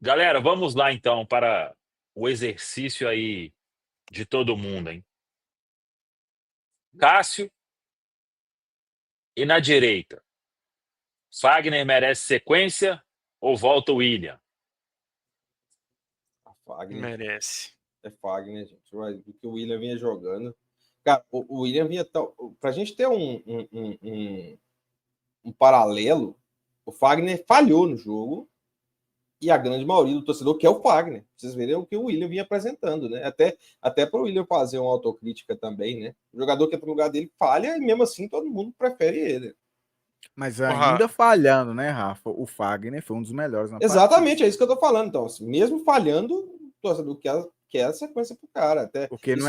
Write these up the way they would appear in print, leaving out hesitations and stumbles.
Galera, vamos lá então para o exercício aí de todo mundo, hein. Cássio e na direita, Fagner merece sequência ou volta o William? A Fagner. Merece. É Fagner, gente. Do que o William vinha jogando. Cara, o William vinha tão. Pra gente ter um paralelo, o Fagner falhou no jogo e a grande maioria do torcedor quer o Fagner. Vocês verem o que o William vinha apresentando, né? Até para o William fazer uma autocrítica também, né? O jogador que entra no lugar dele falha e mesmo assim todo mundo prefere ele. Mas ainda falhando, né, Rafa? O Fagner foi um dos melhores na Exatamente, partida. é isso que eu tô falando. Então, assim, mesmo falhando, o torcedor quer a sequência pro cara. Porque não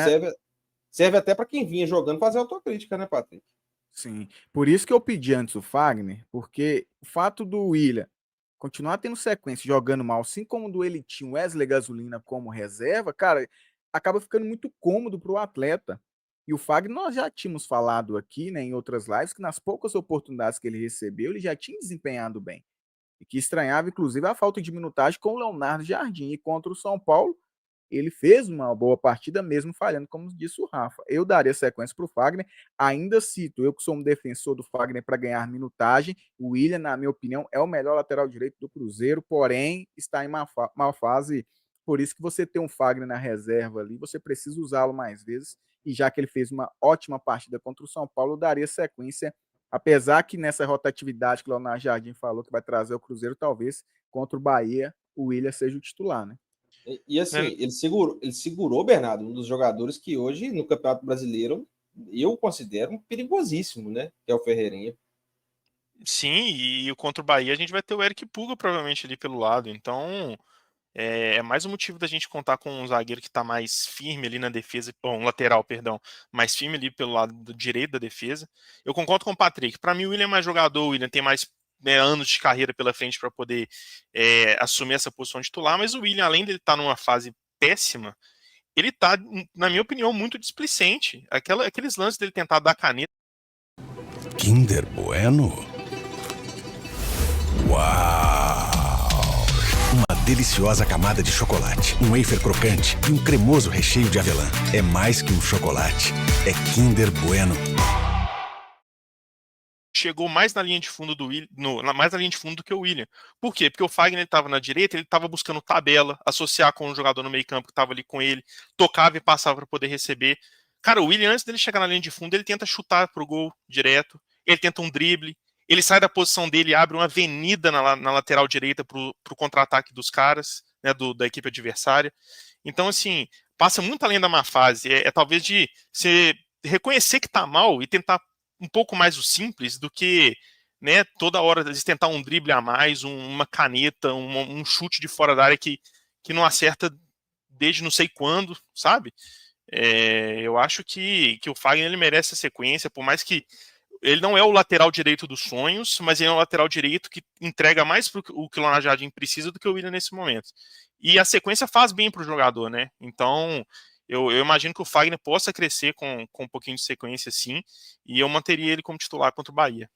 serve até para quem vinha jogando fazer autocrítica, né, Patrick? Sim. Por isso que eu pedi antes o Fagner, porque o fato do William continuar tendo sequência jogando mal, assim como do ele tinha o Wesley Gasolina como reserva, cara, acaba ficando muito cômodo para o atleta. E o Fagner, nós já tínhamos falado aqui, né, em outras lives, que nas poucas oportunidades que ele recebeu, ele já tinha desempenhado bem. E que estranhava, inclusive, a falta de minutagem com o Leonardo Jardim. E contra o São Paulo, ele fez uma boa partida, mesmo falhando, como disse o Rafa. Eu daria sequência para o Fagner. Ainda cito, eu que sou um defensor do Fagner para ganhar minutagem. O William, na minha opinião, é o melhor lateral direito do Cruzeiro, porém está em má fase. Por isso que você tem um Fagner na reserva ali, você precisa usá-lo mais vezes. E já que ele fez uma ótima partida contra o São Paulo, eu daria sequência. Apesar que nessa rotatividade que o Leonardo Jardim falou que vai trazer o Cruzeiro, talvez contra o Bahia, o William seja o titular, né? E assim, ele segurou, Bernardo, um dos jogadores que hoje no Campeonato Brasileiro eu considero perigosíssimo, né? Que é o Ferreirinha. Sim, e contra o Bahia a gente vai ter o Eric Puga provavelmente ali pelo lado. Então é mais um motivo da gente contar com um zagueiro que está mais firme ali na defesa, um lateral, perdão, mais firme ali pelo lado direito da defesa. Eu concordo com o Patrick. Para mim o William é mais jogador, o William tem mais anos de carreira pela frente para poder assumir essa posição de titular, mas o William, além de ele estar numa fase péssima, ele tá, na minha opinião, muito displicente. Aqueles lances dele tentar dar caneta. Kinder Bueno? Uau! Uma deliciosa camada de chocolate, um wafer crocante e um cremoso recheio de avelã. É mais que um chocolate, é Kinder Bueno. Chegou mais na linha de fundo mais na linha de fundo do que o William. Por quê? Porque o Fagner estava na direita, ele estava buscando tabela, associar com um jogador no meio-campo que estava ali com ele, tocava e passava para poder receber. Cara, o William, antes dele chegar na linha de fundo, ele tenta chutar pro gol direto, ele tenta um drible, ele sai da posição dele, abre uma avenida na lateral direita pro contra-ataque dos caras, né, da equipe adversária. Então, assim, passa muito além da má fase. Talvez de você reconhecer que tá mal e tentar um pouco mais o simples do que, né, toda hora eles tentar um drible a mais, uma caneta, um chute de fora da área que não acerta desde não sei quando, sabe? Eu acho que o Fagner ele merece a sequência, por mais que ele não é o lateral direito dos sonhos, mas ele é um lateral direito que entrega mais pro o que o Leonardo Jardim precisa do que o William nesse momento. E a sequência faz bem pro jogador, né? Então, eu imagino que o Fagner possa crescer com um pouquinho de sequência, sim, e eu manteria ele como titular contra o Bahia.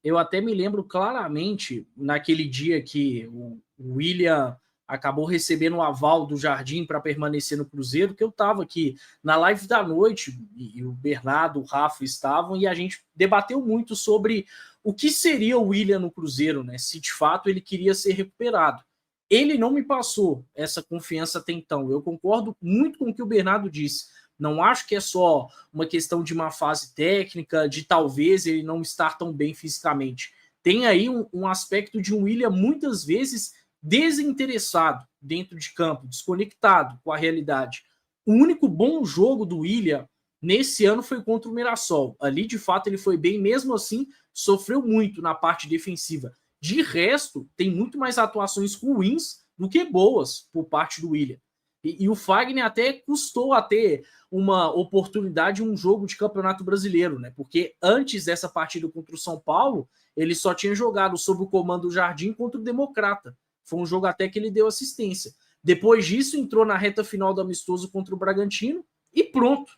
Eu até me lembro claramente, naquele dia que o William acabou recebendo o aval do Jardim para permanecer no Cruzeiro, que eu estava aqui na live da noite, e o Bernardo, o Rafa estavam, e a gente debateu muito sobre o que seria o William no Cruzeiro, né? Se de fato ele queria ser recuperado. Ele não me passou essa confiança até então. Eu concordo muito com o que o Bernardo disse. Não acho que é só uma questão de uma fase técnica, de talvez ele não estar tão bem fisicamente. Tem aí um aspecto de um William muitas vezes desinteressado dentro de campo, desconectado com a realidade. O único bom jogo do William nesse ano foi contra o Mirassol. Ali, de fato, ele foi bem, mesmo assim, sofreu muito na parte defensiva. De resto, tem muito mais atuações ruins do que boas por parte do William. E o Fagner até custou a ter uma oportunidade em um jogo de Campeonato Brasileiro, né? Porque antes dessa partida contra o São Paulo, ele só tinha jogado sob o comando do Jardim contra o Democrata. Foi um jogo até que ele deu assistência. Depois disso, entrou na reta final do amistoso contra o Bragantino e pronto.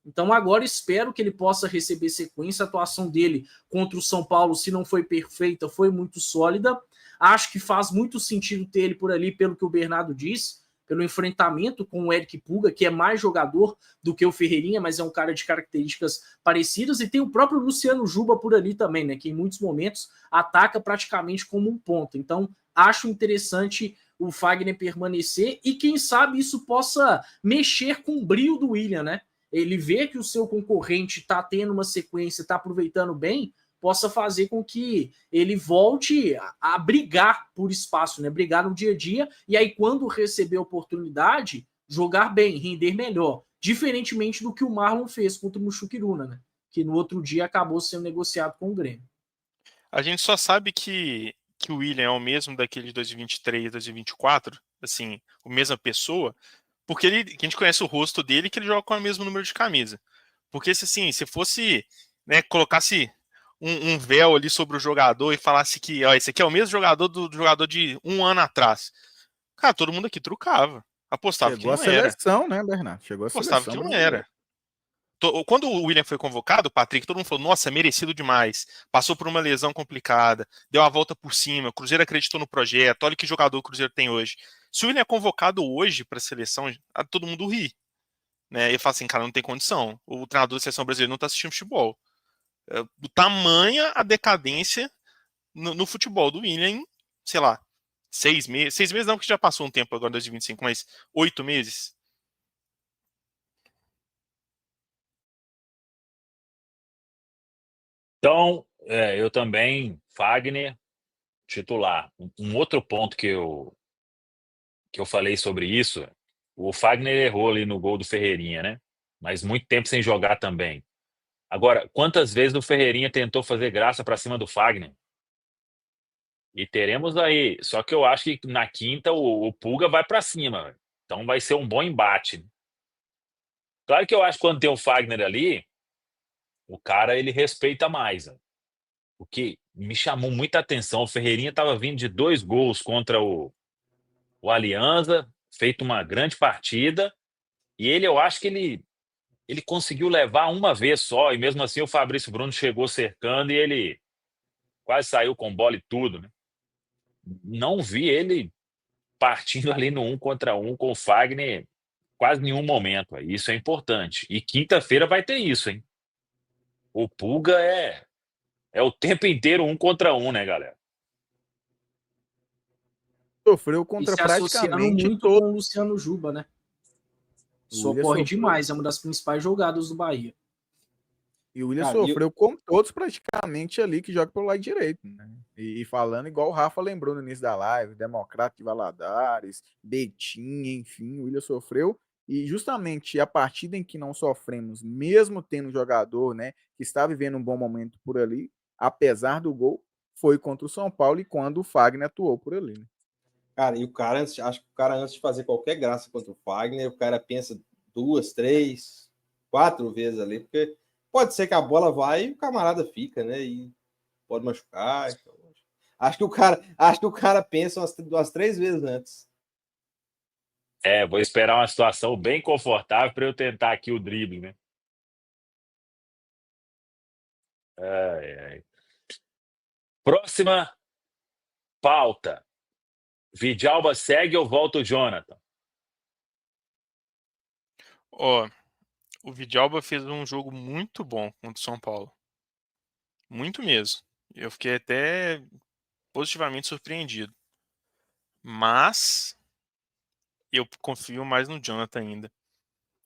Então agora espero que ele possa receber sequência. A atuação dele contra o São Paulo, se não foi perfeita, foi muito sólida. Acho que faz muito sentido ter ele por ali, pelo que o Bernardo disse, pelo enfrentamento com o Eric Pulga, que é mais jogador do que o Ferreirinha, mas é um cara de características parecidas, e tem o próprio Luciano Juba por ali também, né, que em muitos momentos ataca praticamente como um ponta. Então, acho interessante o Fagner permanecer, e quem sabe isso possa mexer com o brio do William, né? Ele vê que o seu concorrente está tendo uma sequência, está aproveitando bem, possa fazer com que ele volte a brigar por espaço, né? Brigar no dia a dia, e aí quando receber a oportunidade, jogar bem, render melhor. Diferentemente do que o Marlon fez contra o Mushuquiruna, né? Que no outro dia acabou sendo negociado com o Grêmio. A gente só sabe que o William é o mesmo daquele de 2023 e 2024, assim, a mesma pessoa, porque que a gente conhece o rosto dele, que ele joga com o mesmo número de camisa. Porque se fosse, né, colocasse um véu ali sobre o jogador e falasse que, ó, esse aqui é o mesmo jogador do jogador de um ano atrás, cara, todo mundo aqui trucava. Apostava Chegou que a não era. seleção, né, Bernardo? Chegou a Apostava seleção que não brasileira. era. Quando o William foi convocado, o Patrick, todo mundo falou, nossa, merecido demais. Passou por uma lesão complicada, deu a volta por cima, o Cruzeiro acreditou no projeto, olha que jogador o Cruzeiro tem hoje. Se o William é convocado hoje para a seleção, todo mundo ri. Né? E fala assim, cara, não tem condição. O treinador da seleção brasileira não está assistindo futebol. Do tamanha a decadência no futebol do William em, sei lá, 6 meses. 6 meses não, porque já passou um tempo agora, 2025, mas 8 meses. Então, eu também, Fagner, titular. Um outro ponto que eu falei sobre isso, o Fagner errou ali no gol do Ferreirinha, né? Mas muito tempo sem jogar também. Agora, quantas vezes o Ferreirinha tentou fazer graça para cima do Fagner? E teremos aí. Só que eu acho que na quinta o Pulga vai para cima. Então vai ser um bom embate. Claro que eu acho que quando tem o Fagner ali, o cara ele respeita mais. O que me chamou muita atenção, o Ferreirinha estava vindo de 2 gols contra o Alianza, feito uma grande partida, e eu acho que ele conseguiu levar uma vez só, e mesmo assim o Fabrício Bruno chegou cercando e ele quase saiu com bola e tudo, né? Não vi ele partindo ali no 1 contra 1 com o Fagner quase nenhum momento. Isso é importante. E quinta-feira vai ter isso, hein? O Pulga é o tempo inteiro 1 contra 1, né, galera? Sofreu E contra se associando praticamente muito todo. com o Luciano Juba, né? O Willian Socorre sofreu. demais, é uma das principais jogadas do Bahia. E o Willian Cara, sofreu com todos praticamente ali que joga pelo lado direito, né? E falando igual o Rafa lembrou no início da live, Democrata de Valadares, Betinho, enfim, o Willian sofreu. E justamente a partida em que não sofremos, mesmo tendo um jogador, né, que está vivendo um bom momento por ali, apesar do gol, foi contra o São Paulo e quando o Fagner atuou por ali, né? Cara, e o cara, acho que o cara, antes de fazer qualquer graça contra o Fagner, o cara pensa 2, 3, 4 vezes ali, porque pode ser que a bola vai e o camarada fica, né? E pode machucar. Então, acho que o cara pensa umas 3 vezes antes. Vou esperar uma situação bem confortável para eu tentar aqui o drible, né? Próxima pauta. Vidalba segue ou volta o Jonathan? Ó, o Vidalba fez um jogo muito bom contra o São Paulo. Muito mesmo. Eu fiquei até positivamente surpreendido. Mas eu confio mais no Jonathan ainda.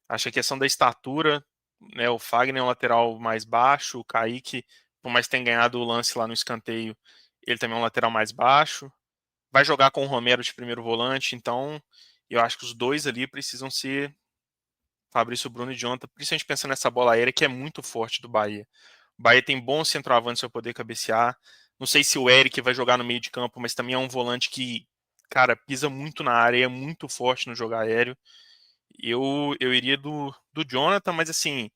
Acho que a questão da estatura, né, o Fagner é um lateral mais baixo, o Kaique, por mais que tenha ganhado o lance lá no escanteio, ele também é um lateral mais baixo. Vai jogar com o Romero de primeiro volante, então eu acho que os dois ali precisam ser Fabrício Bruno e Jonathan, principalmente pensando nessa bola aérea que é muito forte do Bahia. O Bahia tem bons centroavantes para poder cabecear. Não sei se o Eric vai jogar no meio de campo, mas também é um volante que, cara, pisa muito na área, é muito forte no jogo aéreo. Eu iria do Jonathan, mas assim,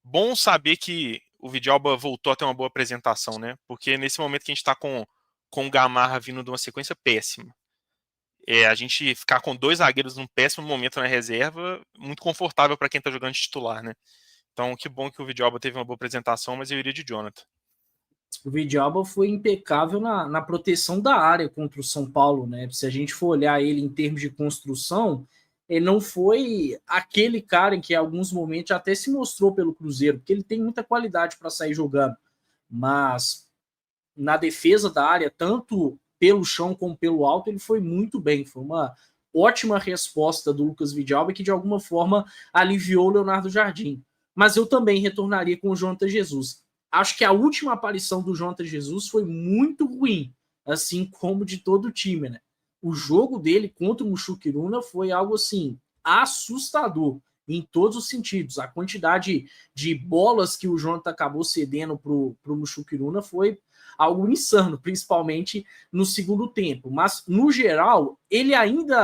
bom saber que o Vidalba voltou a ter uma boa apresentação, né? Porque nesse momento que a gente tá com o Gamarra vindo de uma sequência péssima. A gente ficar com 2 zagueiros num péssimo momento na reserva, muito confortável para quem tá jogando de titular, né? Então, que bom que o Vidalba teve uma boa apresentação, mas eu iria de Jonathan. O Vidalba foi impecável na proteção da área contra o São Paulo, né? Se a gente for olhar ele em termos de construção, ele não foi aquele cara em que em alguns momentos até se mostrou pelo Cruzeiro, porque ele tem muita qualidade para sair jogando, mas na defesa da área, tanto pelo chão como pelo alto, ele foi muito bem. Foi uma ótima resposta do Lucas Vidalba, que de alguma forma aliviou o Leonardo Jardim. Mas eu também retornaria com o Jonathan Jesus. Acho que a última aparição do Jonathan Jesus foi muito ruim, assim como de todo o time, né? O jogo dele contra o Mushuquiruna foi algo assim assustador em todos os sentidos. A quantidade de bolas que o Jonathan acabou cedendo pro Mushuquiruna foi algo insano, principalmente no segundo tempo. Mas, no geral, ele ainda